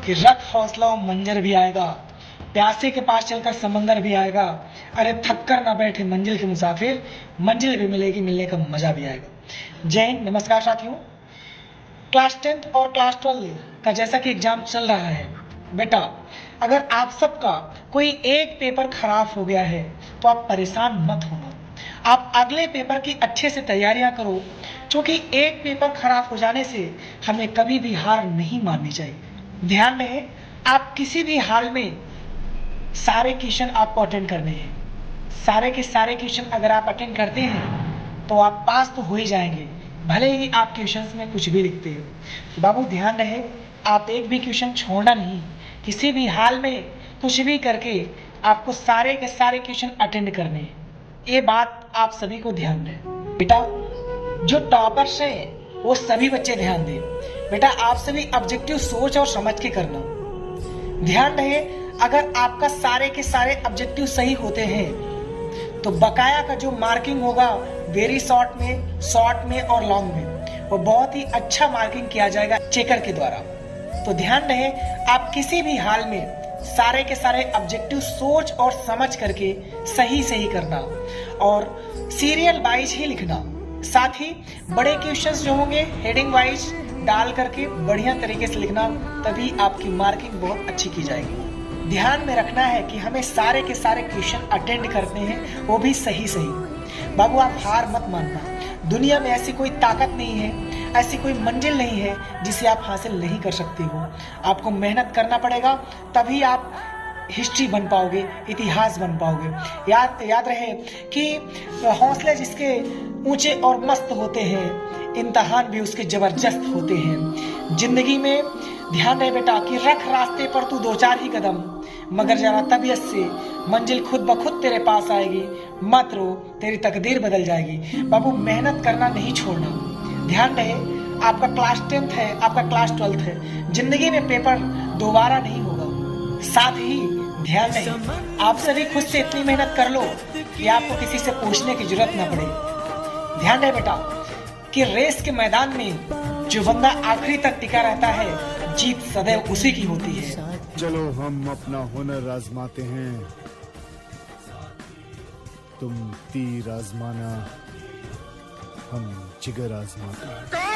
कि रख हौसला और मंजर भी आएगा, प्यासे के पास चलकर समंदर भी आएगा। अरे थक कर ना बैठे मंजिल के मुसाफिर, मंजिल भी मिलेगी, मिलने का मजा भी आएगा। जय हिंद, नमस्कार साथियों। क्लास 10th और क्लास 12 का जैसा कि एग्जाम चल रहा है बेटा, अगर आप सबका कोई एक पेपर खराब हो गया है तो आप परेशान मत होना। आप अगले पेपर की अच्छे से तैयारियां करो, क्योंकि एक पेपर खराब हो जाने से हमें कभी भी हार नहीं माननी चाहिए। ध्यान रहे, आप किसी भी हाल में सारे क्वेश्चन आपको अटेंड करने हैं। सारे के सारे क्वेश्चन अगर आप अटेंड करते हैं तो आप पास तो हो ही जाएंगे, भले ही आप क्वेश्चंस में कुछ भी लिखते हो। बाबू ध्यान रहे, आप एक भी क्वेश्चन छोड़ना नहीं। किसी भी हाल में कुछ भी करके आपको सारे के सारे क्वेश्चन अटेंड करने हैं। ये बात आप सभी को ध्यान दें। बेटा जो टॉपर्स हैं वो सभी बच्चे ध्यान दें। बेटा आप सभी ऑब्जेक्टिव सोच और समझ के करना। ध्यान रहे, अगर आपका सारे के सारे ऑब्जेक्टिव सही होते हैं तो बकाया का जो मार्किंग होगा वेरी शॉर्ट में और लॉन्ग में, वो बहुत ही अच्छा मार्किंग किया जाएगा चेकर के द्वारा। तो ध्यान रहे, आप किसी भी हाल में सारे के सारे ऑब्जेक्टिव सोच और समझ करके सही करना और सीरियल वाइज ही लिखना। साथ ही बड़े क्वेश्चंस जो होंगे हेडिंग वाइज डाल करके बढ़िया तरीके से लिखना, तभी आपकी मार्किंग बहुत अच्छी की जाएगी। ध्यान में रखना है कि हमें सारे के सारे क्वेश्चन अटेंड करने हैं, वो भी सही। बाबू आप हार मत मानना। दुनिया में ऐसी कोई ताकत नहीं है, ऐसी कोई मंजिल नहीं है जिसे आप हासिल नहीं कर सकते हो। आपको मेहनत करना पड़ेगा, तभी आप हिस्ट्री बन पाओगे, इतिहास बन पाओगे। याद रहे कि हौसले जिसके ऊंचे और मस्त होते हैं, इम्तहान भी उसके जबरदस्त होते हैं। जिंदगी में ध्यान रहे बेटा कि रख रास्ते पर तू 2-4 ही कदम, मगर जरा तबीयत से मंजिल खुद ब खुद तेरे पास आएगी। मत रो, तेरी तकदीर बदल जाएगी। बाबू मेहनत करना नहीं छोड़ना। ध्यान रहे, आपका क्लास 10th है, आपका क्लास 12th है, जिंदगी में पेपर दोबारा नहीं होगा। साथ ही ध्यान रहे, आप सभी खुद से इतनी मेहनत कर लो कि आपको किसी से पूछने की जरूरत न पड़े। ध्यान रहे बेटा कि रेस के मैदान में जो बंदा आखिरी तक टिका रहता है, जीत सदैव उसी की होती है। चलो हम अपना हुनर आजमाते हैं, तुम तीर आजमाना, हम जिगर आजमाते हैं।